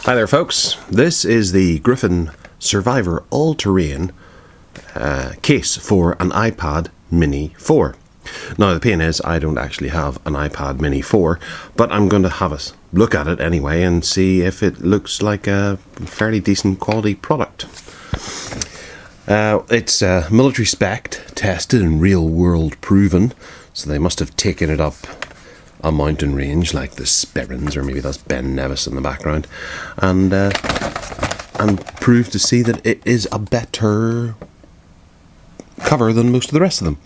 Hi there folks, this is the Griffin Survivor All-Terrain case for an iPad Mini 4. Now the pain is I don't actually have an iPad Mini 4, but I'm going to have a look at it anyway and see if it looks like a fairly decent quality product. It's military spec, tested and real world proven, so they must have taken it up a mountain range like the Sperrins, or maybe that's Ben Nevis in the background, and proved to see that it is a better cover than most of the rest of them.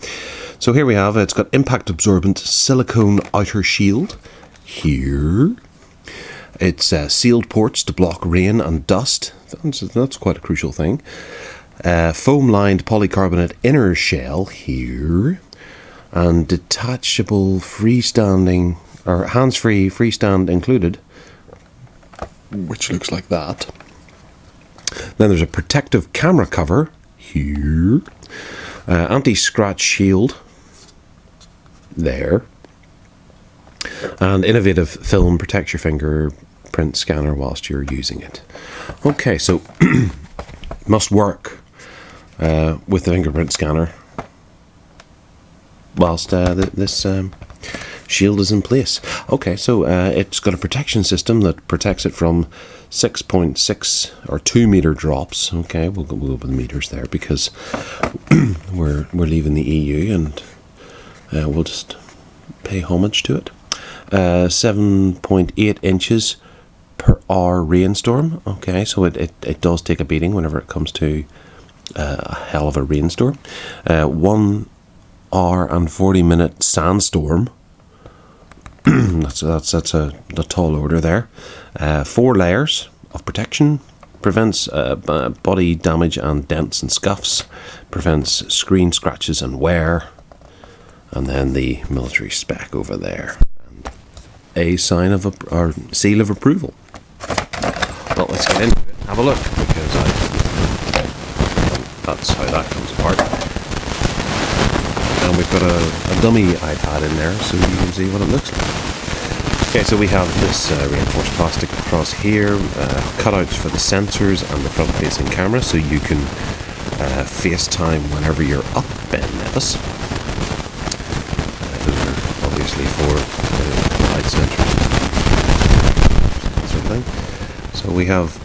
So here we have, it's got impact absorbent silicone outer shield here. It's sealed ports to block rain and dust. That's quite a crucial thing. Foam lined polycarbonate inner shell here. And detachable freestanding, or hands-free freestand included, which looks like that. Then there's a protective camera cover here, anti-scratch shield there, and innovative film protects your fingerprint scanner whilst you're using it. Okay, so must work with the fingerprint scanner whilst this shield is in place. Okay, so it's got a protection system that protects it from 6.6 or 2 meter drops. Okay, we'll go with the meters there because we're leaving the EU, and we'll just pay homage to it. 7.8 inches per hour rainstorm. Okay, so it does take a beating whenever it comes to a hell of a rainstorm. 1 hour and 40-minute sandstorm. that's a tall order there. 4 layers of protection, prevents body damage and dents and scuffs, prevents screen scratches and wear, and then the military spec over there, and a sign of or seal of approval. Well, let's get into it, have a look, because that's how that comes apart. And we've got a dummy iPad in there so you can see what it looks like. Okay, so we have this reinforced plastic across here, cutouts for the sensors and the front-facing camera, so you can FaceTime whenever you're up, Ben Nevis. Those are obviously for the light sensors, that sort of thing. So we have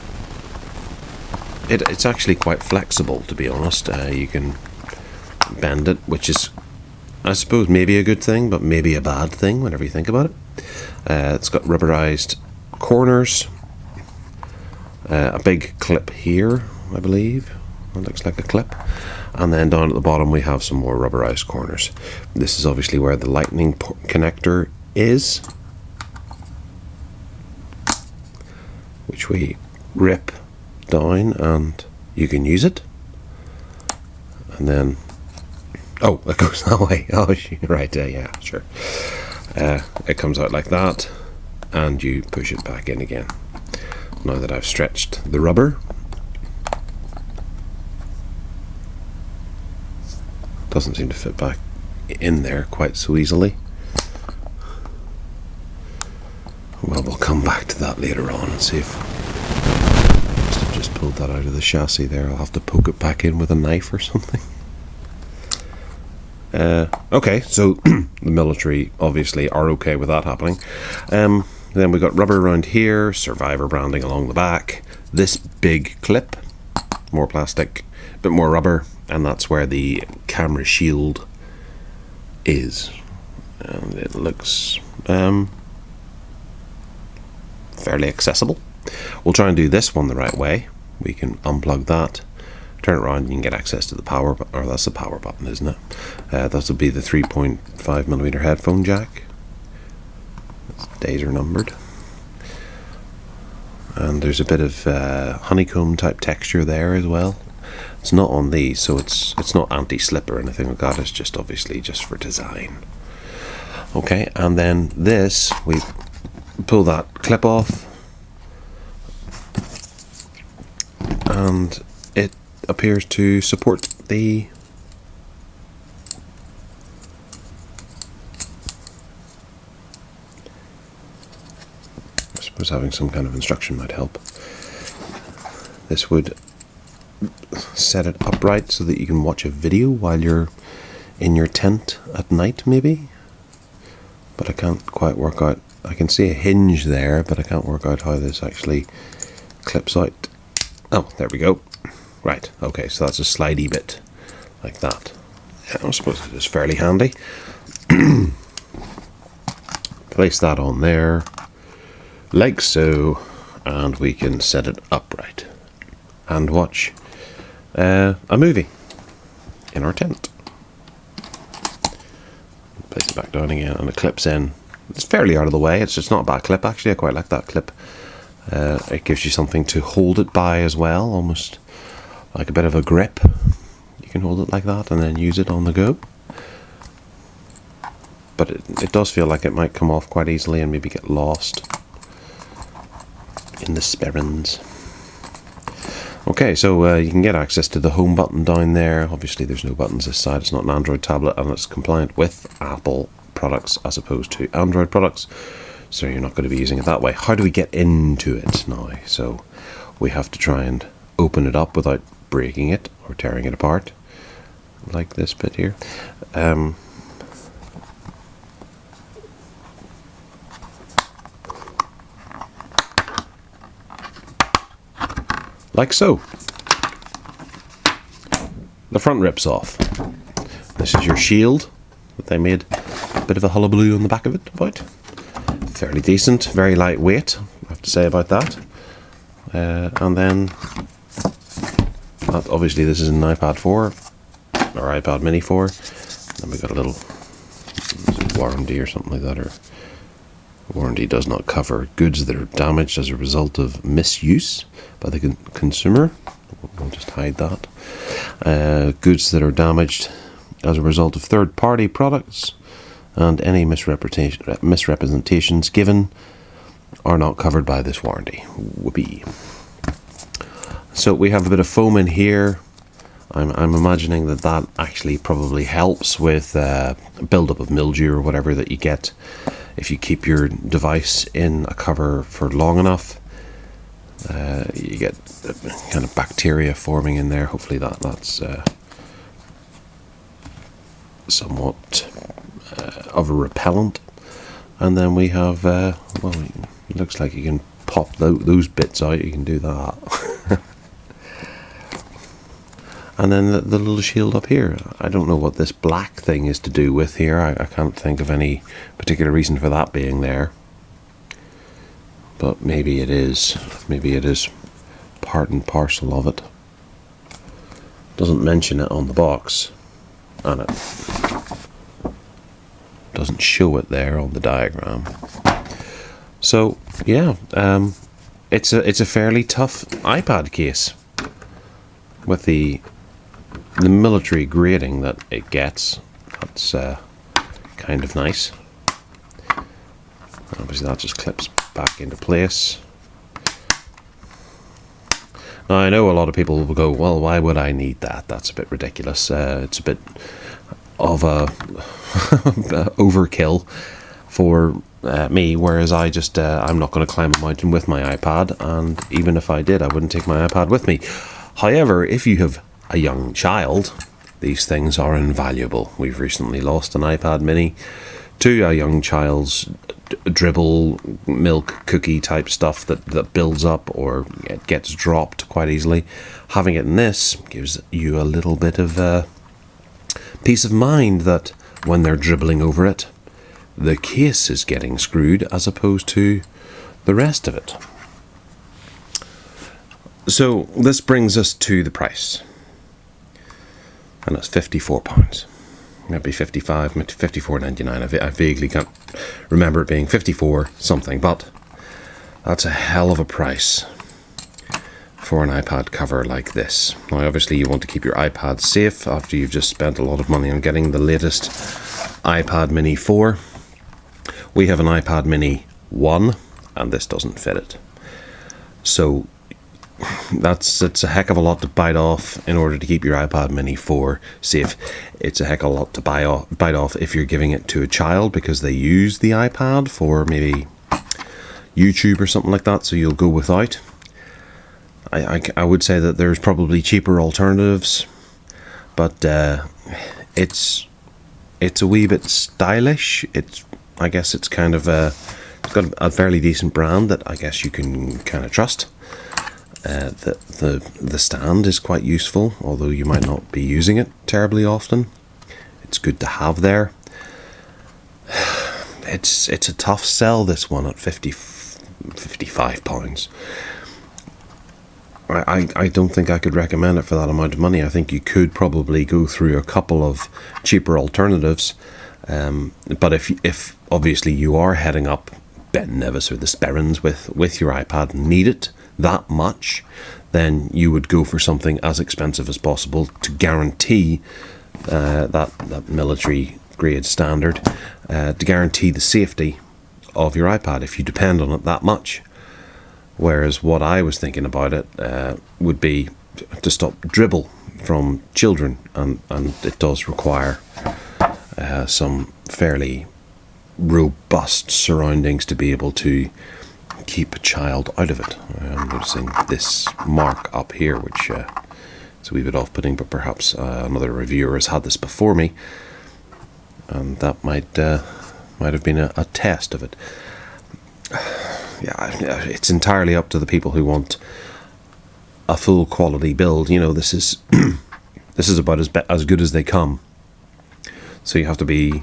it's actually quite flexible, to be honest. You can bend it, which is, I suppose, maybe a good thing, but maybe a bad thing whenever you think about it. It's got rubberized corners, a big clip here, I believe. It looks like a clip. And then down at the bottom we have some more rubberized corners. This is obviously where the lightning connector is, which we rip down and you can use it. And then, oh, it goes that way. Oh, right, yeah, sure. It comes out like that, and you push it back in again. Now that I've stretched the rubber, doesn't seem to fit back in there quite so easily. Well, we'll come back to that later on and see if I must have just pulled that out of the chassis there. I'll have to poke it back in with a knife or something. Okay, so the military obviously are okay with that happening. Then we've got rubber around here, Survivor branding along the back, this big clip, more plastic, a bit more rubber, and that's where the camera shield is. And it looks fairly accessible. We'll try and do this one the right way. We can unplug that, turn it around, and you can get access to the power, or that's the power button, isn't it? That would be the 3.5mm headphone jack. Days are numbered. And there's a bit of honeycomb type texture there as well. It's not on these, so it's not anti-slip or anything like that. It's just obviously just for design. Okay, and then this, we pull that clip off, and it appears to support the I was having some kind of instruction might help. This would set it upright so that you can watch a video while you're in your tent at night, maybe. But I can't quite work out. I can see a hinge there, but I can't work out how this actually clips out. Oh, there we go. Right, okay, so that's a slidey bit like that. Yeah, I suppose it is fairly handy. Place that on there, like so, and we can set it upright and watch a movie in our tent. Place it back down again, and it clips in. It's fairly out of the way. It's just not a bad clip, actually. I quite like that clip. It gives you something to hold it by as well, almost like a bit of a grip. You can hold it like that and then use it on the go. But it does feel like it might come off quite easily and maybe get lost in the sperrins. Okay, so you can get access to the home button down there. Obviously there's no buttons this side. It's not an Android tablet, and it's compliant with Apple products as opposed to Android products, so you're not going to be using it that way. How do we get into it now? So we have to try and open it up without breaking it or tearing it apart, like this bit here. Like so. The front rips off. This is your shield that they made a bit of a hullabaloo on the back of it about. Fairly decent, very lightweight, I have to say about that. And then, obviously this is an iPad 4, or iPad mini 4. Then we got a little warranty or something like that, or warranty does not cover goods that are damaged as a result of misuse by the consumer. We'll just hide that. Goods that are damaged as a result of third-party products and any misrepresentations given are not covered by this warranty. Whoopee. So we have a bit of foam in here. I'm imagining that actually probably helps with build-up of mildew or whatever that you get if you keep your device in a cover for long enough. You get kind of bacteria forming in there. Hopefully that's somewhat of a repellent. And then we have, well, it looks like you can pop those bits out. You can do that. And then the little shield up here. I don't know what this black thing is to do with here. I can't think of any particular reason for that being there. But maybe it is. Maybe it is part and parcel of it. Doesn't mention it on the box. And it doesn't show it there on the diagram. So, yeah. It's a fairly tough iPad case. With the military grading that it gets, that's kind of nice. Obviously that just clips back into place. Now I know a lot of people will go, well, why would I need that? That's a bit ridiculous. It's a bit of a overkill for me, whereas I'm not going to climb a mountain with my iPad, and even if I did, I wouldn't take my iPad with me. However, if you have a young child, these things are invaluable. We've recently lost an iPad mini to a young child's dribble, milk, cookie type stuff that builds up or it gets dropped quite easily. Having it in this gives you a little bit of peace of mind that when they're dribbling over it, the case is getting screwed as opposed to the rest of it. So this brings us to the price, and it's £54. Maybe 55, maybe 54.99. I vaguely can't remember it being 54 something, but that's a hell of a price for an iPad cover like this. Now, obviously, you want to keep your iPad safe after you've just spent a lot of money on getting the latest iPad Mini 4. We have an iPad Mini 1, and this doesn't fit it. So it's a heck of a lot to bite off in order to keep your iPad Mini 4 safe. It's a heck of a lot to bite off if you're giving it to a child because they use the iPad for maybe YouTube or something like that, so you'll go without. I would say that there's probably cheaper alternatives, but it's a wee bit stylish. I guess it's kind of it's got a fairly decent brand that I guess you can kind of trust. The stand is quite useful, although you might not be using it terribly often. It's good to have there. It's a tough sell, this one, at £55. I don't think I could recommend it for that amount of money. I think you could probably go through a couple of cheaper alternatives, but if obviously you are heading up Ben Nevis or the Sperrins with your iPad and need it that much, then you would go for something as expensive as possible to guarantee that military grade standard, to guarantee the safety of your iPad if you depend on it that much. Whereas what I was thinking about it would be to stop dribble from children, and it does require some fairly robust surroundings to be able to keep a child out of it. I'm noticing this mark up here, which is a wee bit off-putting, but perhaps another reviewer has had this before me, and that might have been a test of it. Yeah, it's entirely up to the people who want a full quality build. You know, this is this is about as good as they come. So you have to be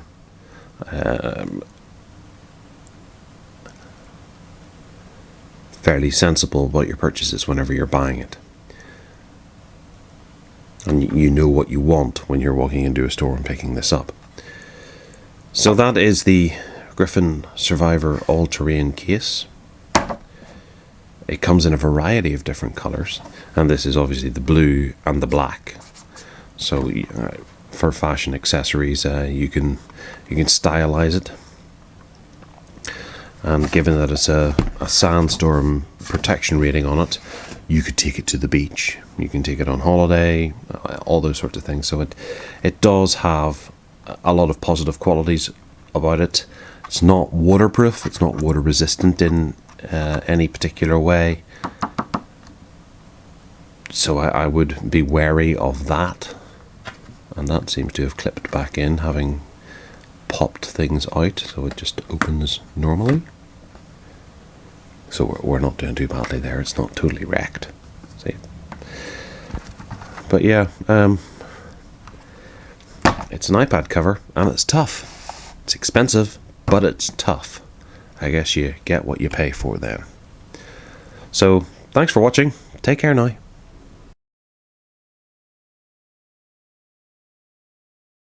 fairly sensible about your purchases whenever you're buying it, and you know what you want when you're walking into a store and picking this up. So that is the Griffin Survivor All-Terrain case. It comes in a variety of different colours, and this is obviously the blue and the black. So for fashion accessories, you can stylize it. And given that it's a sandstorm protection rating on it, you could take it to the beach. You can take it on holiday, all those sorts of things. So it does have a lot of positive qualities about it. It's not waterproof. It's not water resistant in any particular way. So I would be wary of that. And that seems to have clipped back in, having popped things out, so it just opens normally. So we're not doing too badly there. It's not totally wrecked. See? But yeah, it's an iPad cover, and it's tough. It's expensive, but it's tough. I guess you get what you pay for then. So, thanks for watching. Take care now.